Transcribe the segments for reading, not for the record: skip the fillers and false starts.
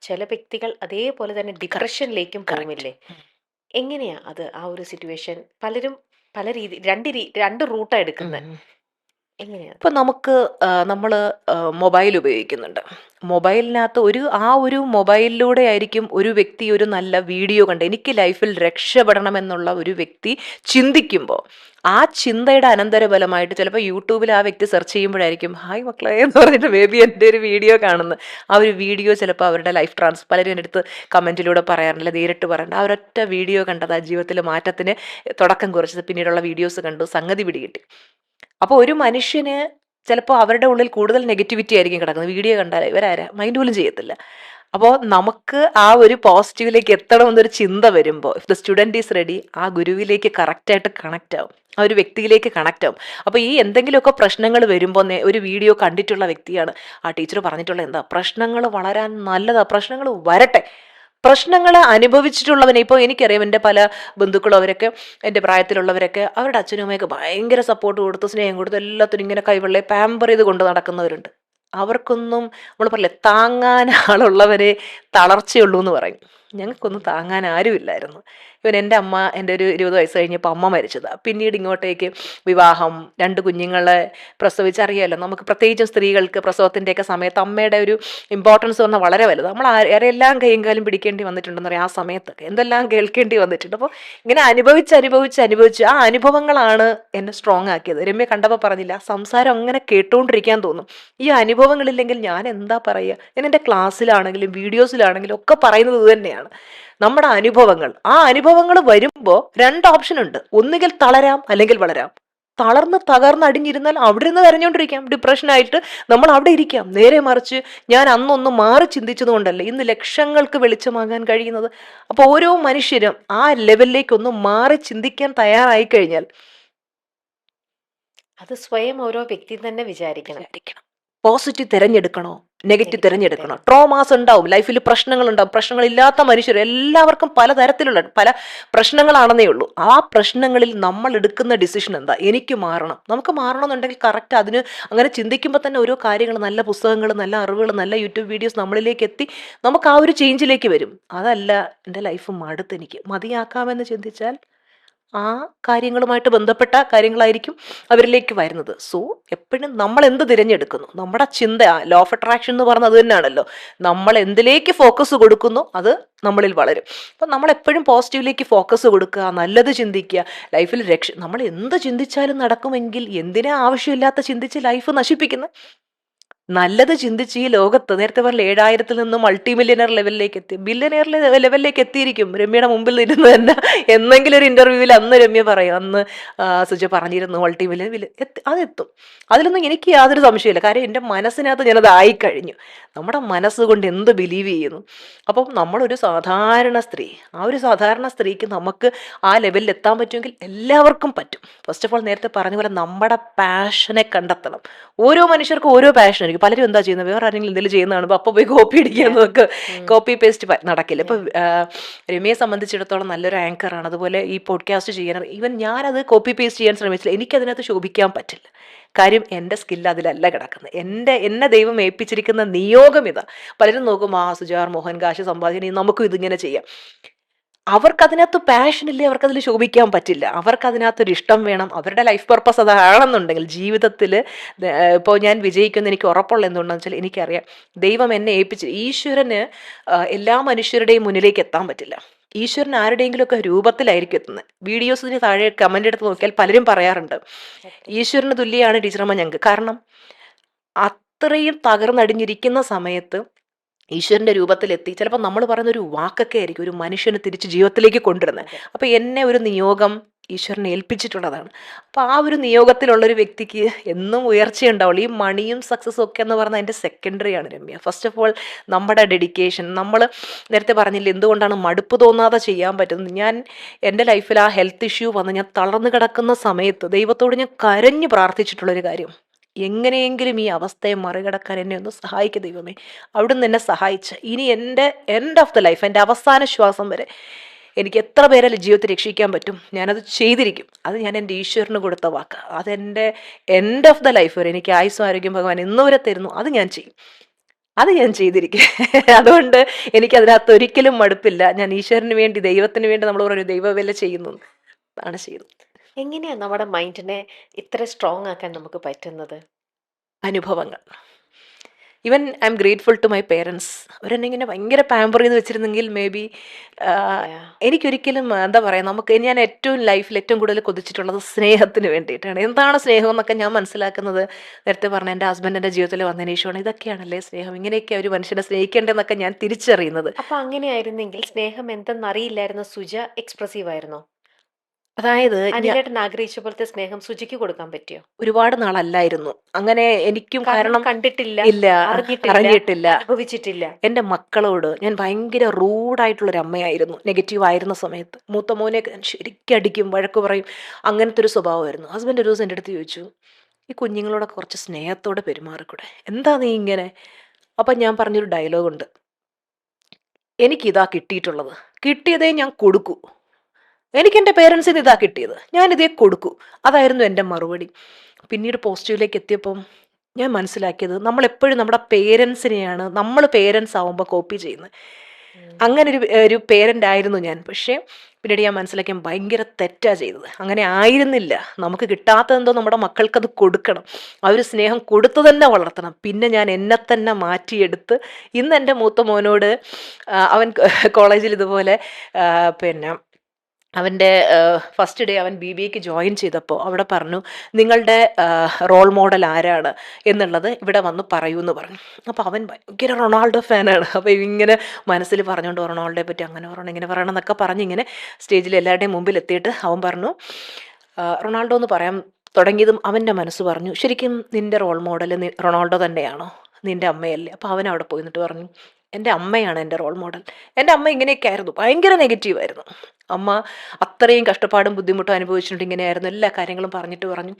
ചില വ്യക്തികൾ അതേപോലെ തന്നെ കറക്റ്റ്. ഡിപ്രഷനിലേക്കും കറക്റ്റ്. പോകുമില്ലേ? എങ്ങനെയാ അത് ആ ഒരു സിറ്റുവേഷൻ? പലരും പല രീതി രണ്ട് റൂട്ടാ എടുക്കുന്നത്. എങ്ങനെയാ അത്? ഇപ്പൊ നമുക്ക് നമ്മള് മൊബൈൽ ഉപയോഗിക്കുന്നുണ്ട്. മൊബൈലിനകത്ത് ഒരു മൊബൈലിലൂടെ ആയിരിക്കും ഒരു വ്യക്തി ഒരു നല്ല വീഡിയോ കണ്ട് എനിക്ക് ലൈഫിൽ രക്ഷപ്പെടണമെന്നുള്ള ഒരു വ്യക്തി ചിന്തിക്കുമ്പോൾ ആ ചിന്തയുടെ അനന്തരഫലമായിട്ട് ചിലപ്പോൾ യൂട്യൂബിൽ ആ വ്യക്തി സെർച്ച് ചെയ്യുമ്പോഴായിരിക്കും ഹായ് മക്കളെ എന്ന് പറഞ്ഞിട്ട് ബേബി എൻ്റെ ഒരു വീഡിയോ കാണുന്നത്. ആ ഒരു വീഡിയോ ചിലപ്പോൾ അവരുടെ ലൈഫ് പലരും എൻ്റെ അടുത്ത് കമൻറ്റിലൂടെ പറയാറില്ല, നേരിട്ട് പറയാറുണ്ട്. ആ ഒരൊറ്റ വീഡിയോ കണ്ടത് ആ ജീവിതത്തിലെ മാറ്റത്തിന് തുടക്കം കുറിച്ചത്. പിന്നീടുള്ള വീഡിയോസ് കണ്ടു, സംഗതി പിടികിട്ടി. അപ്പോൾ ഒരു മനുഷ്യന് ചിലപ്പോൾ അവരുടെ ഉള്ളിൽ കൂടുതൽ നെഗറ്റിവിറ്റി ആയിരിക്കും കിടക്കുന്നത്. വീഡിയോ കണ്ടാൽ ഇവരാരാ മൈൻഡ് പോലും ചെയ്യത്തില്ല. അപ്പോൾ നമുക്ക് ആ ഒരു പോസിറ്റീവിലേക്ക് എത്തണമെന്നൊരു ചിന്ത വരുമ്പോൾ if the student is ready, ആ ഗുരുവിലേക്ക് കറക്റ്റായിട്ട് കണക്റ്റ് ആവും, ആ ഒരു വ്യക്തിയിലേക്ക് കണക്റ്റ് ആവും. അപ്പോൾ ഈ എന്തെങ്കിലുമൊക്കെ പ്രശ്നങ്ങൾ വരുമ്പോൾ ഒരു വീഡിയോ കണ്ടിട്ടുള്ള വ്യക്തിയാണ് ആ ടീച്ചർ പറഞ്ഞിട്ടുള്ള എന്താ പ്രശ്നങ്ങൾ വളരാൻ നല്ലതാ, പ്രശ്നങ്ങൾ വരട്ടെ. പ്രശ്നങ്ങൾ അനുഭവിച്ചിട്ടുള്ളവനെ ഇപ്പോൾ എനിക്കറിയാം, എൻ്റെ പല ബന്ധുക്കളും അവരൊക്കെ എൻ്റെ പ്രായത്തിലുള്ളവരൊക്കെ അവരുടെ അച്ഛനും അമ്മയൊക്കെ ഭയങ്കര സപ്പോർട്ട് കൊടുത്ത് സ്നേഹം കൊടുത്ത് എല്ലാത്തിനും ഇങ്ങനെ കൈവെള്ളയെ പാമ്പർ ചെയ്ത് കൊണ്ട് നടക്കുന്നവരുണ്ട്. അവർക്കൊന്നും നമ്മൾ പറയില്ലേ താങ്ങാൻ ആളുള്ളവരെ തളർച്ചയുള്ളൂ എന്ന് പറയും. ഞങ്ങൾക്കൊന്നും താങ്ങാൻ ആരുമില്ലായിരുന്നു. ഇവൻ എൻ്റെ അമ്മ എൻ്റെ ഒരു 20 വയസ്സ് കഴിഞ്ഞപ്പോൾ അമ്മ മരിച്ചതാണ്. പിന്നീട് ഇങ്ങോട്ടേക്ക് വിവാഹം, 2 കുഞ്ഞുങ്ങളെ പ്രസവിച്ചറിയാമല്ലോ, നമുക്ക് പ്രത്യേകിച്ചും സ്ത്രീകൾക്ക് പ്രസവത്തിൻ്റെയൊക്കെ സമയത്ത് അമ്മയുടെ ഒരു ഇമ്പോർട്ടൻസ് പറഞ്ഞാൽ വളരെ വലുത്. നമ്മൾ ആരെല്ലാം കൈയും കാലും പിടിക്കേണ്ടി വന്നിട്ടുണ്ടെന്ന് പറയാം. ആ സമയത്തൊക്കെ എന്തെല്ലാം കേൾക്കേണ്ടി വന്നിട്ടുണ്ട്. അപ്പോൾ ഇങ്ങനെ അനുഭവിച്ച് ആ അനുഭവങ്ങളാണ് എന്നെ സ്ട്രോങ് ആക്കിയത്. രമ്യ കണ്ടപ്പോൾ പറഞ്ഞില്ല, സംസാരം അങ്ങനെ കേട്ടുകൊണ്ടിരിക്കാൻ തോന്നും. ഈ അനുഭവങ്ങളില്ലെങ്കിൽ ഞാൻ എന്താ പറയുക? ഞാൻ എൻ്റെ ക്ലാസ്സിലാണെങ്കിലും വീഡിയോസിലാണെങ്കിലും ഒക്കെ പറയുന്നത് ഇത് തന്നെയാണ്. നമ്മുടെ അനുഭവങ്ങൾ, ആ അനുഭവങ്ങൾ വരുമ്പോൾ 2 ഓപ്ഷൻ ഉണ്ട്. ഒന്നുകിൽ തളരാം, അല്ലെങ്കിൽ വളരാം. തകർന്ന് അടിഞ്ഞിരുന്നാൽ അവിടെ നിന്ന് കരഞ്ഞുകൊണ്ടിരിക്കാം, ഡിപ്രഷനായിട്ട് നമ്മൾ അവിടെ ഇരിക്കാം. നേരെ മറിച്ച് ഞാൻ അന്നൊന്ന് മാറി ചിന്തിച്ചത് കൊണ്ടല്ലേ ഇന്ന് ലക്ഷങ്ങൾക്ക് വെളിച്ചമാകാൻ കഴിയുന്നത്. അപ്പോൾ ഓരോ മനുഷ്യരും ആ ലെവലിലേക്ക് മാറി ചിന്തിക്കാൻ തയ്യാറായി കഴിഞ്ഞാൽ അത് സ്വയം ഓരോ വ്യക്തി തന്നെ വിചാരിക്കണം. വിചാരിക്കണം, പോസിറ്റീവ് തിരഞ്ഞെടുക്കണോ നെഗറ്റീവ് നെഗറ്റീവ് തിരഞ്ഞെടുക്കണോ. ട്രോമാസ് ഉണ്ടാവും ലൈഫിൽ, പ്രശ്നങ്ങളുണ്ടാവും. പ്രശ്നങ്ങളില്ലാത്ത മനുഷ്യർ എല്ലാവർക്കും പലതരത്തിലുള്ള പല പ്രശ്നങ്ങളാണെന്നേ ഉള്ളൂ. ആ പ്രശ്നങ്ങളിൽ നമ്മൾ എടുക്കുന്ന ഡിസിഷൻ എന്താ? എനിക്ക് മാറണം. നമുക്ക് മാറണമെന്നുണ്ടെങ്കിൽ കറക്റ്റ് അതിന് അങ്ങനെ ചിന്തിക്കുമ്പോൾ തന്നെ ഓരോ കാര്യങ്ങൾ, നല്ല പുസ്തകങ്ങൾ, നല്ല അറിവുകൾ, നല്ല യൂട്യൂബ് വീഡിയോസ് നമ്മളിലേക്ക് എത്തി നമുക്ക് ആ ഒരു ചേഞ്ചിലേക്ക് വരും. അതല്ല എൻ്റെ ലൈഫ് മടുത്തെനിക്ക് മതിയാക്കാമെന്ന് ചിന്തിച്ചാൽ ആ കാര്യങ്ങളുമായിട്ട് ബന്ധപ്പെട്ട കാര്യങ്ങളായിരിക്കും അവരിലേക്ക് വരുന്നത്. സോ എപ്പോഴും നമ്മൾ എന്ത് തിരഞ്ഞെടുക്കുന്നു, നമ്മുടെ ചിന്ത, ലോ ഓഫ് അട്രാക്ഷൻ എന്ന് പറഞ്ഞത് അത് തന്നെയാണല്ലോ. നമ്മൾ എന്തിലേക്ക് ഫോക്കസ് കൊടുക്കുന്നു അത് നമ്മളിൽ വളരും. അപ്പം നമ്മൾ എപ്പോഴും പോസിറ്റീവിലേക്ക് ഫോക്കസ് കൊടുക്കുക, നല്ലത് ചിന്തിക്കുക. ലൈഫിൽ നമ്മൾ എന്ത് ചിന്തിച്ചാലും നടക്കുമെങ്കിൽ എന്തിനാ ആവശ്യമില്ലാത്ത ചിന്തിച്ച് ലൈഫ് നശിപ്പിക്കുന്നത്? നല്ലത് ചിന്തിച്ച് ഈ ലോകത്ത് നേരത്തെ പറഞ്ഞ 7,000-ൽ നിന്ന് മൾട്ടി മില്യനർ ലെവലിലേക്ക് എത്തി, ബില്യനർ ലെവലിലേക്ക് എത്തിയിരിക്കും. രമ്യയുടെ മുമ്പിൽ ഇരുന്ന് തന്നെ എന്തെങ്കിലും ഒരു ഇന്റർവ്യൂവിൽ അന്ന് രമ്യ പറയും, അന്ന് സുജ പറഞ്ഞിരുന്നു മൾട്ടി മില്യൻ അതെത്തും. അതിലൊന്നും എനിക്ക് യാതൊരു സംശയമില്ല. കാര്യം എൻ്റെ മനസ്സിനകത്ത് ഞാനത് ആയിക്കഴിഞ്ഞു. നമ്മുടെ മനസ്സുകൊണ്ട് എന്ത് ബിലീവ് ചെയ്യുന്നു. അപ്പം നമ്മളൊരു സാധാരണ സ്ത്രീ, ആ ഒരു സാധാരണ സ്ത്രീക്ക് നമുക്ക് ആ ലെവലിൽ എത്താൻ പറ്റുമെങ്കിൽ എല്ലാവർക്കും പറ്റും. ഫസ്റ്റ് ഓഫ് ഓൾ നേരത്തെ പറഞ്ഞ പോലെ നമ്മുടെ പാഷനെ കണ്ടെത്തണം. ഓരോ മനുഷ്യർക്കും ഓരോ പാഷൻ ആയിരിക്കും. പലരും എന്താ ചെയ്യുന്നത്, വേറെ ആരെങ്കിലും എന്തെങ്കിലും ചെയ്യുന്നതാണ് അപ്പോൾ പോയി കോപ്പി അടിക്കുന്നതൊക്കെ, കോപ്പി പേസ്റ്റ് നടക്കില്ല. ഇപ്പൊ രമ്യയെ സംബന്ധിച്ചിടത്തോളം നല്ലൊരു ആങ്കറാണ്, അതുപോലെ ഈ പോഡ്കാസ്റ്റ് ചെയ്യാൻ. ഈവൻ ഞാനത് കോപ്പി പേസ്റ്റ് ചെയ്യാൻ ശ്രമിച്ചില്ല, എനിക്കതിനകത്ത് ശോഭിക്കാൻ പറ്റില്ല. കാര്യം എൻ്റെ സ്കില്ല് അതിലല്ല കിടക്കുന്നത്. എന്നെ ദൈവം ഏൽപ്പിച്ചിരിക്കുന്ന നിയോഗം ഇതാ. പലരും നോക്കും, സുജാർ മോഹൻ കാശ് സമ്പാദിക്കണം, നമുക്കും ഇതിങ്ങനെ ചെയ്യാം. അവർക്കതിനകത്ത് പാഷനില്ലേ, അവർക്കതിൽ ശോഭിക്കാൻ പറ്റില്ല. അവർക്കതിനകത്തൊരു ഇഷ്ടം വേണം. അവരുടെ ലൈഫ് പർപ്പസ് അതാണെന്നുണ്ടെങ്കിൽ ജീവിതത്തിൽ ഇപ്പോൾ ഞാൻ വിജയിക്കുമെന്ന് എനിക്ക് ഉറപ്പുള്ള എന്തുകൊണ്ടെന്ന് വെച്ചാൽ എനിക്കറിയാം ദൈവം എന്നെ ഈശ്വരന് എല്ലാ മനുഷ്യരുടെയും മുന്നിലേക്ക് എത്താൻ പറ്റില്ല. ഈശ്വരൻ ആരുടെയെങ്കിലുമൊക്കെ രൂപത്തിലായിരിക്കും എത്തുന്നത്. വീഡിയോസിന് താഴെ കമൻ്റ് എടുത്ത് നോക്കിയാൽ പലരും പറയാറുണ്ട് ഈശ്വരന് തുല്യമാണ് ടീച്ചറമ്മ ഞങ്ങൾക്ക്. കാരണം അത്രയും തകർന്നടിഞ്ഞിരിക്കുന്ന സമയത്ത് ഈശ്വരൻ്റെ രൂപത്തിലെത്തി ചിലപ്പോൾ നമ്മൾ പറയുന്ന ഒരു വാക്കൊക്കെ ആയിരിക്കും ഒരു മനുഷ്യനെ തിരിച്ച് ജീവിതത്തിലേക്ക് കൊണ്ടുവരുന്നത്. അപ്പോൾ എന്നെ ഒരു നിയോഗം ഈശ്വരനെ ഏൽപ്പിച്ചിട്ടുള്ളതാണ്. അപ്പോൾ ആ ഒരു നിയോഗത്തിലുള്ളൊരു വ്യക്തിക്ക് എന്നും ഉയർച്ചയുണ്ടാവുള്ളൂ. ഈ മണിയും സക്സസ്സും ഒക്കെ എന്ന് പറഞ്ഞാൽ അതിൻ്റെ സെക്കൻഡറിയാണ് രമ്യ. ഫസ്റ്റ് ഓഫ് ഓൾ നമ്മുടെ ഡെഡിക്കേഷൻ. നമ്മൾ നേരത്തെ പറഞ്ഞില്ല എന്തുകൊണ്ടാണ് മടുപ്പ് തോന്നാതെ ചെയ്യാൻ പറ്റുന്നത്. ഞാൻ എൻ്റെ ലൈഫിൽ ആ ഹെൽത്ത് ഇഷ്യൂ വന്ന് ഞാൻ തളർന്നു കിടക്കുന്ന സമയത്ത് ദൈവത്തോട് ഞാൻ കരഞ്ഞു പ്രാർത്ഥിച്ചിട്ടുള്ളൊരു കാര്യം, എങ്ങനെയെങ്കിലും ഈ അവസ്ഥയെ മറികടക്കാൻ എന്നെ ഒന്ന് സഹായിക്കുക ദൈവമേ. അവിടുന്ന് എന്നെ സഹായിച്ച് ഇനി എൻ്റെ എൻഡ് ഓഫ് ദ ലൈഫ്, എൻ്റെ അവസാന ശ്വാസം വരെ എനിക്ക് എത്ര പേരെ ജീവിതത്തിൽ രക്ഷിക്കാൻ പറ്റും ഞാനത് ചെയ്തിരിക്കും. അത് ഞാൻ എൻ്റെ ഈശ്വരന് കൊടുത്ത വാക്ക്. അതെൻ്റെ എൻഡ് ഓഫ് ദ ലൈഫ് വരെ എനിക്ക് ആയുസ്സും ആരോഗ്യം ഭഗവാൻ ഇന്നുവരെ തരുന്നു, അത് ഞാൻ ചെയ്യും. അത് ഞാൻ ചെയ്തിരിക്കും. അതുകൊണ്ട് എനിക്കതിനകത്ത് ഒരിക്കലും മടുപ്പില്ല. ഞാൻ ഈശ്വരന് വേണ്ടി, ദൈവത്തിന് വേണ്ടി നമ്മൾ പറയുന്നത് ദൈവവേല ചെയ്യുന്നു ആണ് ചെയ്യുന്നത്. എങ്ങനെയാ നമ്മുടെ മൈൻഡിനെ ഇത്ര സ്ട്രോങ് ആക്കാൻ നമുക്ക് പറ്റുന്നത്? അനുഭവങ്ങൾ. Even I am grateful to my parents. അവരെന്നെ ഇങ്ങനെ ഭയങ്കര പാമ്പർ ചെയ്ത് വെച്ചിരുന്നെങ്കിൽ മേ ബി Yeah. എനിക്കൊരിക്കലും എന്താ പറയുക, നമുക്ക് ഞാൻ ഏറ്റവും ലൈഫിൽ ഏറ്റവും കൂടുതൽ കൊതിച്ചിട്ടുള്ളത് സ്നേഹത്തിന് വേണ്ടിയിട്ടാണ്. എന്താണ് സ്നേഹം എന്നൊക്കെ ഞാൻ മനസ്സിലാക്കുന്നത് നേരത്തെ പറഞ്ഞ എൻ്റെ ഹസ്ബൻഡിൻ്റെ ജീവിതത്തിൽ വന്നതിന് ശേഷമാണ്. ഇതൊക്കെയാണല്ലേ സ്നേഹം, ഇങ്ങനെയൊക്കെ ഒരു മനുഷ്യനെ സ്നേഹിക്കേണ്ടതെന്നൊക്കെ ഞാൻ തിരിച്ചറിയുന്നത്. അപ്പൊ അങ്ങനെയായിരുന്നെങ്കിൽ സ്നേഹം എന്തെന്നറിയില്ലായിരുന്ന സുജ എക്സ്പ്രസീവ് ആയിരുന്നോ? അതായത് അനിലേട്ടൻ ആഗ്രഹിച്ച പോലത്തെ സ്നേഹം സുജിക്ക് കൊടുക്കാൻ പറ്റിയോ? ഒരുപാട് നാളല്ലായിരുന്നു അങ്ങനെ എനിക്കും, കാരണം കാരണം കണ്ടിട്ടില്ല, ഇല്ല, അറിഞ്ഞിട്ടില്ല, അറിഞ്ഞിട്ടില്ല. അനുഭവിച്ചിട്ടില്ല. എൻ്റെ മക്കളോട് ഞാൻ ഭയങ്കര റൂഡായിട്ടുള്ളൊരു അമ്മയായിരുന്നു. നെഗറ്റീവ് ആയിരുന്ന സമയത്ത് മൂത്ത മോനെയൊക്കെ ഞാൻ ശരിക്കും അടിക്കും, വഴക്ക് പറയും. അങ്ങനത്തെ ഒരു സ്വഭാവമായിരുന്നു. ഹസ്ബൻഡ് ഒരു ദിവസം എൻ്റെ അടുത്ത് ചോദിച്ചു, ഈ കുഞ്ഞുങ്ങളോടൊക്കെ കുറച്ച് സ്നേഹത്തോടെ പെരുമാറിക്കൂടെ, എന്താ നീ ഇങ്ങനെ? അപ്പം ഞാൻ പറഞ്ഞൊരു ഡയലോഗുണ്ട്, എനിക്കിതാ കിട്ടിയിട്ടുള്ളത്, കിട്ടിയതേ ഞാൻ കൊടുക്കൂ. എനിക്ക് എൻ്റെ പേരൻസിന് നിന്ന് ഇതാ കിട്ടിയത്, ഞാനിതേ കൊടുക്കൂ. അതായിരുന്നു എൻ്റെ മറുപടി. പിന്നീട് പോസിറ്റീവിലേക്ക് എത്തിയപ്പം ഞാൻ മനസ്സിലാക്കിയത്, നമ്മളെപ്പോഴും നമ്മുടെ പേരൻസിനെയാണ് നമ്മൾ പേരൻസ് ആവുമ്പോൾ കോപ്പി ചെയ്യുന്നത്. അങ്ങനെ ഒരു പേരൻ്റ് ആയിരുന്നു ഞാൻ. പക്ഷേ പിന്നീട് ഞാൻ മനസ്സിലാക്കി ഞാൻ ഭയങ്കര തെറ്റാ ചെയ്തത്. അങ്ങനെ ആയിരുന്നില്ല. നമുക്ക് കിട്ടാത്തതെന്തോ നമ്മുടെ മക്കൾക്കത് കൊടുക്കണം, ആ ഒരു സ്നേഹം കൊടുത്തു തന്നെ വളർത്തണം. പിന്നെ ഞാൻ എന്നെ തന്നെ മാറ്റിയെടുത്ത് ഇന്ന് എൻ്റെ മൂത്ത മോനോട് അവൻ കോളേജിൽ ഇതുപോലെ പിന്നെ അവൻ്റെ ഫസ്റ്റ് ഡേ അവൻ BBAക്ക് ജോയിൻ ചെയ്തപ്പോൾ അവിടെ പറഞ്ഞു, നിങ്ങളുടെ റോൾ മോഡൽ ആരാണ് എന്നുള്ളത് ഇവിടെ വന്ന് പറയൂ എന്ന് പറഞ്ഞു. അപ്പോൾ അവൻ ഭയങ്കര റൊണാൾഡോ ഫാനാണ്. അപ്പോൾ ഇങ്ങനെ മനസ്സിൽ പറഞ്ഞുകൊണ്ട് റൊണാൾഡോയെ പറ്റി അങ്ങനെ പറയണം ഇങ്ങനെ പറയണം എന്നൊക്കെ പറഞ്ഞ് ഇങ്ങനെ സ്റ്റേജിൽ എല്ലാവരുടെയും മുമ്പിൽ എത്തിയിട്ട് അവൻ പറഞ്ഞു, റൊണാൾഡോ എന്ന് പറയാൻ തുടങ്ങിയതും അവൻ്റെ മനസ്സ് പറഞ്ഞു, ശരിക്കും നിൻ്റെ റോൾ മോഡൽ റൊണാൾഡോ തന്നെയാണോ, നിൻ്റെ അമ്മയല്ലേ? അപ്പോൾ അവൻ അവിടെ പോയി എന്നിട്ട് പറഞ്ഞു, എൻ്റെ അമ്മയാണ് എൻ്റെ റോൾ മോഡൽ. എൻ്റെ അമ്മ ഇങ്ങനെയൊക്കെ ആയിരുന്നു, ഭയങ്കര നെഗറ്റീവായിരുന്നു. അമ്മ അത്രയും കഷ്ടപ്പാടും ബുദ്ധിമുട്ടും അനുഭവിച്ചിട്ടുണ്ട്, ഇങ്ങനെയായിരുന്നു. എല്ലാ കാര്യങ്ങളും പറഞ്ഞിട്ട് പറഞ്ഞു,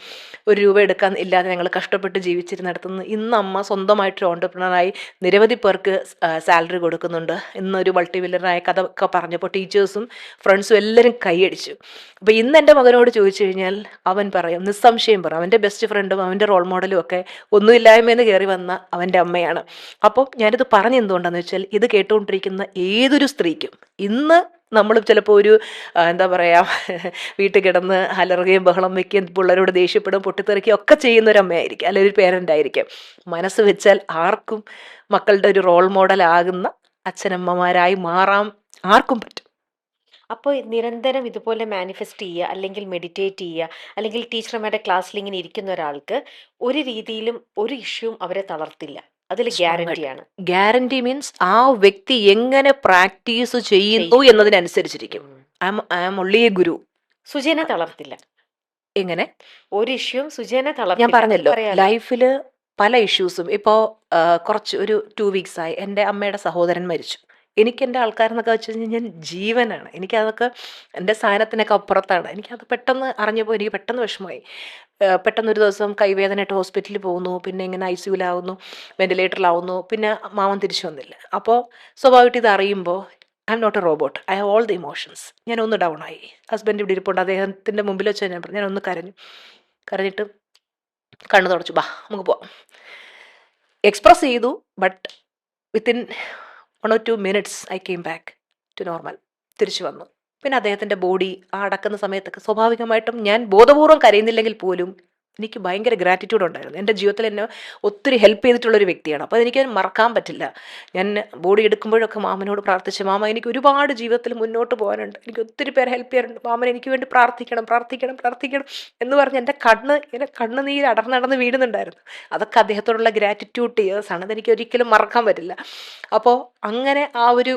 ഒരു രൂപ എടുക്കാൻ ഇല്ലാതെ ഞങ്ങൾ കഷ്ടപ്പെട്ട് ജീവിച്ചിരുന്നിടത്തുനിന്ന് ഇന്ന് അമ്മ സ്വന്തമായിട്ടൊരു ഓണ്ടർപ്രണറായി നിരവധി പേർക്ക് സാലറി കൊടുക്കുന്നുണ്ട്. ഇന്നൊരു മൾട്ടി മില്യണറായ കഥ ഒക്കെ പറഞ്ഞപ്പോൾ ടീച്ചേഴ്സും ഫ്രണ്ട്സും എല്ലാവരും കൈയടിച്ചു. അപ്പോൾ ഇന്ന് എൻ്റെ മകനോട് ചോദിച്ചു കഴിഞ്ഞാൽ അവൻ പറയും, നിസ്സംശയം പറയും, അവൻ്റെ ബെസ്റ്റ് ഫ്രണ്ടും അവൻ്റെ റോൾ മോഡലും ഒക്കെ ഒന്നുമില്ലായ്മയെന്ന് കയറി വന്ന അവൻ്റെ അമ്മയാണ്. അപ്പോൾ ഞാനിത് പറഞ്ഞെന്തുകൊണ്ടാണെന്ന് വെച്ചാൽ, ഇത് കേട്ടുകൊണ്ടിരിക്കുന്ന ഏതൊരു സ്ത്രീക്കും ഇന്ന് നമ്മൾ ചിലപ്പോൾ ഒരു എന്താ പറയുക, വീട്ടിൽ കിടന്ന് അലറുകയും ബഹളം വയ്ക്കുകയും പിള്ളേരോട് ദേഷ്യപ്പെടും, പൊട്ടിത്തെറിക്കുകയും ഒക്കെ ചെയ്യുന്ന ഒരു അമ്മയായിരിക്കും, അല്ലെങ്കിൽ ഒരു പേരൻ്റ് ആയിരിക്കും. മനസ്സ് വെച്ചാൽ ആർക്കും മക്കളുടെ ഒരു റോൾ മോഡൽ ആകുന്ന അച്ഛനമ്മമാരായി മാറാം, ആർക്കും പറ്റും. അപ്പോൾ നിരന്തരം ഇതുപോലെ മാനിഫെസ്റ്റ് ചെയ്യുക, അല്ലെങ്കിൽ മെഡിറ്റേറ്റ് ചെയ്യുക, അല്ലെങ്കിൽ ടീച്ചർമാരുടെ ക്ലാസ്സിൽ ഇങ്ങനെ ഇരിക്കുന്ന ഒരാൾക്ക് ഒരു രീതിയിലും ഒരു ഇഷ്യൂവും അവരെ തളർത്തില്ല. അതിൽ ഗ്യാരണ്ടിയാണ്. ഗ്യാരണ്ടി മീൻസ് ആ വ്യക്തി എങ്ങനെ പ്രാക്ടീസ് ചെയ്യുന്നു എന്നതിനനുസരിച്ചിരിക്കും. ഐ ആം ഒൺലി എ ഗുരു. സുജേനെ തളർത്തില്ല. എങ്ങനെ? ഒരു ഇഷ്യൂവും സുജേനെ ഞാൻ തളർത്തില്ല. പറഞ്ഞല്ലോ, പറയാലോ. ലൈഫിൽ പല ഇഷ്യൂസും. ഇപ്പോൾ കുറച്ച് ഒരു 2 വീക്സ് ആയി എൻ്റെ അമ്മയുടെ സഹോദരൻ മരിച്ചു. എനിക്ക് എൻ്റെ ആൾക്കാരെന്നൊക്കെ വെച്ച് കഴിഞ്ഞാൽ ഞാൻ ജീവനാണ്. എനിക്കതൊക്കെ എൻ്റെ സാധനത്തിനൊക്കെ അപ്പുറത്താണ്. എനിക്കത് പെട്ടെന്ന് അറിഞ്ഞപ്പോൾ എനിക്ക് പെട്ടെന്ന് വിഷമമായി. പെട്ടെന്നൊരു ദിവസം കൈവേദനയായിട്ട് ഹോസ്പിറ്റലിൽ പോകുന്നു, പിന്നെ ഇങ്ങനെ ICUലാവുന്നു, വെന്റിലേറ്ററിലാവുന്നു, പിന്നെ മാമൻ തിരിച്ചു വന്നില്ല. അപ്പോൾ സ്വാഭാവികമായിട്ട് ഇത് അറിയുമ്പോൾ I am not a robot, I have all the emotions. ഞാനൊന്ന് ഡൗൺ ആയി. ഹസ്ബൻഡ് ഇവിടെ ഇരിപ്പുണ്ട്, അദ്ദേഹത്തിൻ്റെ മുമ്പിൽ വെച്ച് ഞാൻ പറഞ്ഞു, ഞാനൊന്ന് കരഞ്ഞു. കരഞ്ഞിട്ട് കണ്ണ് തുടച്ചു, ബാ നമുക്ക് പോവാം. എക്സ്പ്രസ് ചെയ്തു, but within 1 or 2 minutes I came back to normal. തിരിച്ചു വന്നു. പിന്നെ അദ്ദേഹത്തിൻ്റെ ബോഡി ആ അടക്കുന്ന സമയത്തൊക്കെ സ്വാഭാവികമായിട്ടും ഞാൻ ബോധപൂർവ്വം കരയുന്നില്ലെങ്കിൽ പോലും എനിക്ക് ഭയങ്കര ഗ്രാറ്റിറ്റ്യൂഡ് ഉണ്ടായിരുന്നു. എൻ്റെ ജീവിതത്തിൽ എന്നെ ഒത്തിരി ഹെൽപ്പ് ചെയ്തിട്ടുള്ളൊരു വ്യക്തിയാണ്. അപ്പോൾ എനിക്ക് മറക്കാൻ പറ്റില്ല. ഞാൻ ബോഡി എടുക്കുമ്പോഴൊക്കെ മാമനോട് പ്രാർത്ഥിച്ചു, മാമ എനിക്ക് ഒരുപാട് ജീവിതത്തിൽ മുന്നോട്ട് പോകാനുണ്ട്, എനിക്ക് ഒത്തിരി പേരെ ഹെൽപ്പ് ചെയ്യാറുണ്ട്, മാമൻ എനിക്ക് വേണ്ടി പ്രാർത്ഥിക്കണം പ്രാർത്ഥിക്കണം പ്രാർത്ഥിക്കണം എന്ന് പറഞ്ഞ് എൻ്റെ കണ്ണുനീര് അടർന്നടന്ന് വീഴുന്നുണ്ടായിരുന്നു. അതൊക്കെ അദ്ദേഹത്തോടുള്ള ഗ്രാറ്റിറ്റ്യൂഡ് ടീയേഴ്സാണ്. അതെനിക്ക് ഒരിക്കലും മറക്കാൻ പറ്റില്ല. അപ്പോൾ അങ്ങനെ ആ ഒരു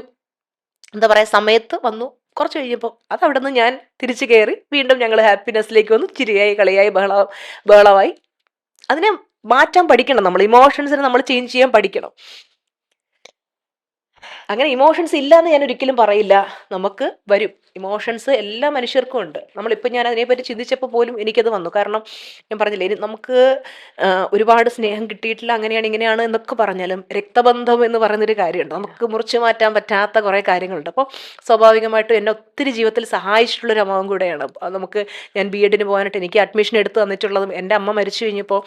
എന്താ പറയുക സമയത്ത് വന്നു. കുറച്ച് കഴിഞ്ഞപ്പോൾ അതവിടെ നിന്ന് ഞാൻ തിരിച്ചു കയറി വീണ്ടും ഞങ്ങൾ ഹാപ്പിനെസ്സിലേക്ക് വന്നു. ചിരിയായി കളിയായി ബഹളമായി. അതിനെ മാറ്റാൻ പഠിക്കണം. നമ്മൾ ഇമോഷൻസിനെ നമ്മൾ ചേഞ്ച് ചെയ്യാൻ പഠിക്കണം. അങ്ങനെ ഇമോഷൻസ് ഇല്ല എന്ന് ഞാൻ ഒരിക്കലും പറയില്ല. നമുക്ക് വരും. ഇമോഷൻസ് എല്ലാ മനുഷ്യർക്കും ഉണ്ട്. നമ്മളിപ്പോൾ ഞാൻ അതിനെപ്പറ്റി ചിന്തിച്ചപ്പോൾ പോലും എനിക്കത് വന്നു. കാരണം ഞാൻ പറഞ്ഞില്ലേ, നമുക്ക് ഒരുപാട് സ്നേഹം കിട്ടിയിട്ടില്ല, അങ്ങനെയാണ് ഇങ്ങനെയാണ് എന്നൊക്കെ പറഞ്ഞാലും രക്തബന്ധം എന്ന് പറയുന്നൊരു കാര്യമുണ്ട്. നമുക്ക് മുറിച്ചു മാറ്റാൻ പറ്റാത്ത കുറേ കാര്യങ്ങളുണ്ട്. അപ്പോൾ സ്വാഭാവികമായിട്ടും എന്നെ ഒത്തിരി ജീവിതത്തിൽ സഹായിച്ചിട്ടുള്ളൊരു അമ്മാവും കൂടെയാണ്. നമുക്ക് ഞാൻ ബി.എഡിന് പോകാനായിട്ട് എനിക്ക് അഡ്മിഷൻ എടുത്ത് തന്നിട്ടുള്ളതും, എൻ്റെ അമ്മ മരിച്ചു കഴിഞ്ഞപ്പോൾ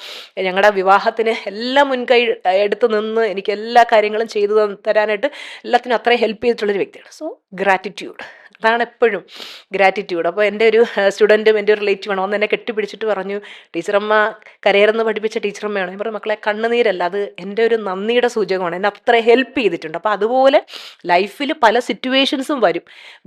ഞങ്ങളുടെ വിവാഹത്തിന് എല്ലാം മുൻകൈ എടുത്ത് നിന്ന് എനിക്ക് എല്ലാ കാര്യങ്ങളും ചെയ്തു തരാനായിട്ട് എല്ലാത്തിനും അത്രയും ഹെൽപ്പ് ചെയ്തിട്ടുള്ളൊരു വ്യക്തിയാണ്. സോ ഗ്രാറ്റിറ്റ്യൂഡ്, അതാണ് എപ്പോഴും ഗ്രാറ്റിറ്റ്യൂഡ്. അപ്പോൾ എൻ്റെ ഒരു സ്റ്റുഡൻറ്റും എൻ്റെ ഒരു റിലേറ്റീവാണ്, വന്ന് എന്നെ കെട്ടിപ്പിടിച്ചിട്ട് പറഞ്ഞു, ടീച്ചറമ്മ കരയറെന്ന് പഠിപ്പിച്ച ടീച്ചറമ്മയാണ്. ഞാൻ പറഞ്ഞു, മക്കളെ കണ്ണുനീരല്ല, അത് എൻ്റെ ഒരു നന്ദിയുടെ സൂചകമാണ്, എന്നെ അത്ര ഹെൽപ്പ് ചെയ്തിട്ടുണ്ട്. അപ്പോൾ അതുപോലെ ലൈഫിൽ പല സിറ്റുവേഷൻസും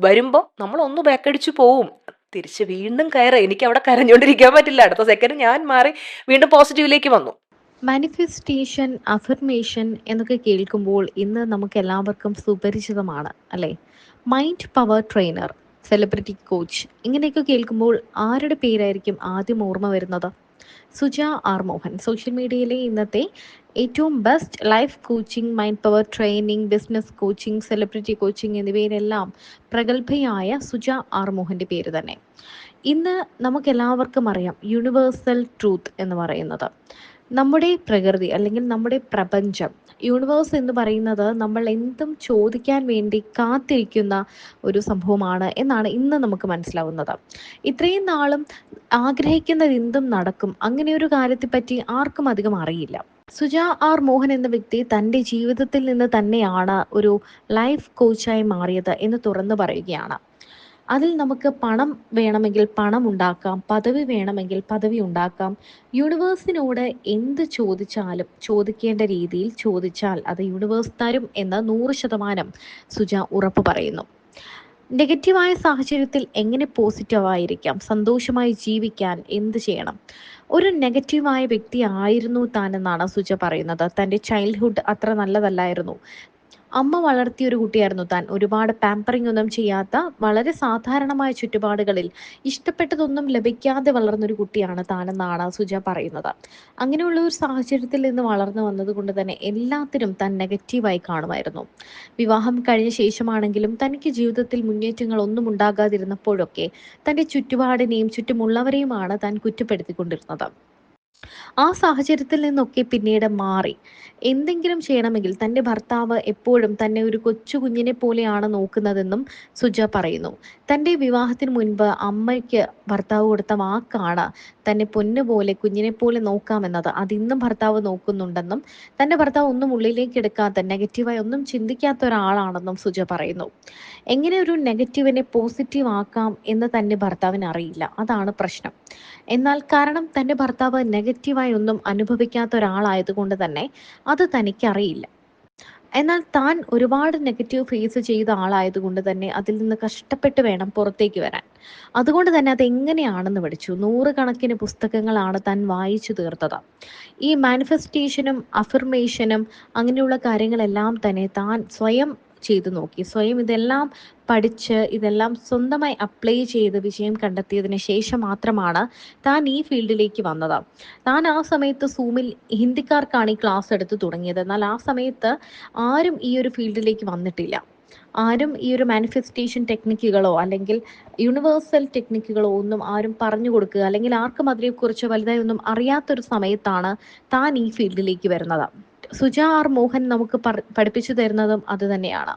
വരുമ്പോൾ നമ്മളൊന്ന് ബാക്കടിച്ചു പോവും, തിരിച്ച് വീണ്ടും കയറുക. എനിക്ക് അവിടെ കരഞ്ഞുകൊണ്ടിരിക്കാൻ പറ്റില്ല. അടുത്ത സെക്കൻഡ് ഞാൻ മാറി വീണ്ടും പോസിറ്റീവിലേക്ക് വന്നു. മാനിഫെസ്റ്റേഷൻ, അഫർമേഷൻ എന്നൊക്കെ കേൾക്കുമ്പോൾ ഇന്ന് നമുക്ക് എല്ലാവർക്കും സുപരിചിതമാണ് അല്ലേ? Mind power trainer, celebrity coach, ഇങ്ങനെയൊക്കെ കേൾക്കുമ്പോൾ ആരുടെ പേരായിരിക്കും ആദ്യം ഓർമ്മ വരുന്നത്? സുജ ആർ മോഹൻ, സോഷ്യൽ മീഡിയയിലെ ഇന്നത്തെ ഏറ്റവും best life coaching, mind power training, business coaching, celebrity coaching എന്നിവയിലെല്ലാം പ്രഗത്ഭയായ സുജ ആർ മോഹൻ്റെ പേര് തന്നെ. ഇന്ന് നമുക്കെല്ലാവർക്കും അറിയാം യൂണിവേഴ്സൽ ട്രൂത്ത് എന്ന് പറയുന്നത്. നമ്മുടെ പ്രകൃതി അല്ലെങ്കിൽ നമ്മുടെ പ്രപഞ്ചം, യൂണിവേഴ്സ് എന്ന് പറയുന്നത് നമ്മൾ എന്തും ചോദിക്കാൻ വേണ്ടി കാത്തിരിക്കുന്ന ഒരു സംഭവമാണ് എന്നാണ് ഇന്ന് നമുക്ക് മനസ്സിലാവുന്നത്. ഇത്രയും നാളും ആഗ്രഹിക്കുന്നത് എന്തും നടക്കും, അങ്ങനെ ഒരു കാര്യത്തെപ്പറ്റി ആർക്കും അധികം അറിയില്ല. സുജ ആർ മോഹൻ എന്ന വ്യക്തി തൻ്റെ ജീവിതത്തിൽ നിന്ന് തന്നെയാണ് ഒരു ലൈഫ് കോച്ചായി മാറിയത് എന്ന് തുറന്നു പറയുകയാണ്. അതിൽ നമുക്ക് പണം വേണമെങ്കിൽ പണം ഉണ്ടാക്കാം, പദവി വേണമെങ്കിൽ പദവി ഉണ്ടാക്കാം. യൂണിവേഴ്സിനോട് എന്ത് ചോദിച്ചാലും ചോദിക്കേണ്ട രീതിയിൽ ചോദിച്ചാൽ അത് യൂണിവേഴ്സ് തരും എന്ന് 100% സുജ ഉറപ്പ് പറയുന്നു. നെഗറ്റീവായ സാഹചര്യത്തിൽ എങ്ങനെ പോസിറ്റീവായിരിക്കാം, സന്തോഷമായി ജീവിക്കാൻ എന്ത് ചെയ്യണം? ഒരു നെഗറ്റീവായ വ്യക്തി ആയിരുന്നു താനെന്നാണ് സുജ പറയുന്നത്. തൻ്റെ ചൈൽഡ്ഹുഡ് അത്ര നല്ലതല്ലായിരുന്നു. അമ്മ വളർത്തിയ ഒരു കുട്ടിയായിരുന്നു താൻ. ഒരുപാട് പാമ്പറിംഗ് ഒന്നും ചെയ്യാത്ത, വളരെ സാധാരണമായ ചുറ്റുപാടുകളിൽ ഇഷ്ടപ്പെട്ടതൊന്നും ലഭിക്കാതെ വളർന്നൊരു കുട്ടിയാണ് താനെന്നാണ് സുജ പറയുന്നത്. അങ്ങനെയുള്ള ഒരു സാഹചര്യത്തിൽ നിന്ന് വളർന്നു വന്നതുകൊണ്ട് തന്നെ എല്ലാത്തിനും താൻ നെഗറ്റീവായി കാണുമായിരുന്നു. വിവാഹം കഴിഞ്ഞ ശേഷമാണെങ്കിലും തനിക്ക് ജീവിതത്തിൽ മുന്നേറ്റങ്ങൾ ഒന്നും ഉണ്ടാകാതിരുന്നപ്പോഴൊക്കെ തൻ്റെ ചുറ്റുപാടിനെയും ചുറ്റുമുള്ളവരെയുമാണ് താൻ കുറ്റപ്പെടുത്തിക്കൊണ്ടിരുന്നത്. ആ സാഹചര്യത്തിൽ നിന്നൊക്കെ പിന്നീട് മാറി എന്തെങ്കിലും ചെയ്യണമെങ്കിൽ തൻ്റെ ഭർത്താവ് എപ്പോഴും തന്നെ ഒരു കൊച്ചു കുഞ്ഞിനെ പോലെയാണ് നോക്കുന്നതെന്നും സുജ പറയുന്നു. തൻ്റെ വിവാഹത്തിന് മുൻപ് അമ്മയ്ക്ക് ഭർത്താവ് കൊടുത്ത വാക്കാണ് തന്നെ പൊന്നുപോലെ കുഞ്ഞിനെ പോലെ നോക്കാമെന്നത്. അതിന്നും ഭർത്താവ് നോക്കുന്നുണ്ടെന്നും തൻ്റെ ഭർത്താവ് ഒന്നും ഉള്ളിലേക്ക് എടുക്കാത്ത, നെഗറ്റീവായി ഒന്നും ചിന്തിക്കാത്ത ഒരാളാണെന്നും സുജ പറയുന്നു. എങ്ങനെ ഒരു നെഗറ്റീവിനെ പോസിറ്റീവ് ആക്കാം എന്ന് തൻ്റെ ഭർത്താവിന് അറിയില്ല, അതാണ് പ്രശ്നം. എന്നാൽ കാരണം തൻ്റെ ഭർത്താവ് നെഗറ്റീവായി ഒന്നും അനുഭവിക്കാത്ത ഒരാളായതുകൊണ്ട് തന്നെ അത് തനിക്കറിയില്ല. എന്നാൽ താൻ ഒരുപാട് നെഗറ്റീവ് ഫേസ് ചെയ്ത ആളായതുകൊണ്ട് തന്നെ അതിൽ നിന്ന് കഷ്ടപ്പെട്ട് വേണം പുറത്തേക്ക് വരാൻ. അതുകൊണ്ട് തന്നെ അതെങ്ങനെയാണെന്ന് പഠിച്ചു. 100 കണക്കിന് പുസ്തകങ്ങളാണ് താൻ വായിച്ചു തീർത്തത്. ഈ മാനിഫെസ്റ്റേഷനും അഫർമേഷനും അങ്ങനെയുള്ള കാര്യങ്ങളെല്ലാം തന്നെ താൻ സ്വയം ചെയ്തു നോക്കി. സ്വയം ഇതെല്ലാം പഠിച്ച് ഇതെല്ലാം സ്വന്തമായി അപ്ലൈ ചെയ്ത് വിജയം കണ്ടെത്തിയതിന് ശേഷം മാത്രമാണ് താൻ ഈ ഫീൽഡിലേക്ക് വന്നത്. താൻ ആ സമയത്ത് സൂമിൽ ഹിന്ദിക്കാർക്കാണ് ഈ ക്ലാസ് എടുത്ത് തുടങ്ങിയത്. എന്നാൽ ആ സമയത്ത് ആരും ഈ ഒരു ഫീൽഡിലേക്ക് വന്നിട്ടില്ല. ആരും ഈ ഒരു മാനിഫെസ്റ്റേഷൻ ടെക്നിക്കുകളോ അല്ലെങ്കിൽ യൂണിവേഴ്സൽ ടെക്നിക്കുകളോ ഒന്നും ആരും പറഞ്ഞു കൊടുക്കുക അല്ലെങ്കിൽ ആർക്കും അതിനെക്കുറിച്ച് വലുതായി ഒന്നും അറിയാത്തൊരു സമയത്താണ് താൻ ഈ ഫീൽഡിലേക്ക് വരുന്നത്. സുജ ആർ മോഹൻ നമുക്ക് പഠിപ്പിച്ചു തരുന്നതും അത് തന്നെയാണ്.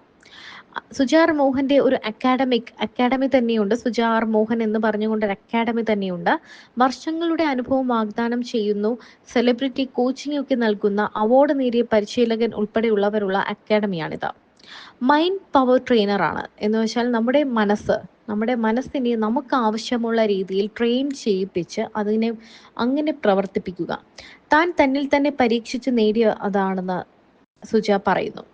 സുജ ആർ മോഹന്റെ ഒരു അക്കാഡമി തന്നെയുണ്ട്. സുജ ആർ മോഹൻ എന്ന് പറഞ്ഞുകൊണ്ട് ഒരു അക്കാഡമി തന്നെയുണ്ട്. വർഷങ്ങളുടെ അനുഭവം വാഗ്ദാനം ചെയ്യുന്നു. സെലിബ്രിറ്റി കോച്ചിങ് ഒക്കെ നൽകുന്ന അവാർഡ് നേടിയ പരിശീലകൻ ഉൾപ്പെടെയുള്ളവരുള്ള അക്കാഡമിയാണിത്. മൈൻഡ് പവർ ട്രെയിനറാണ് എന്ന് വെച്ചാൽ നമ്മുടെ മനസ്സിനെ നമുക്ക് ആവശ്യമുള്ള രീതിയിൽ ട്രെയിൻ ചെയ്യിപ്പിച്ച് അതിനെ അങ്ങനെ പ്രവർത്തിപ്പിക്കുക. താൻ തന്നിൽ തന്നെ പരീക്ഷിച്ച് നേടിയ അതാണെന്ന് സുജ പറയുന്നു.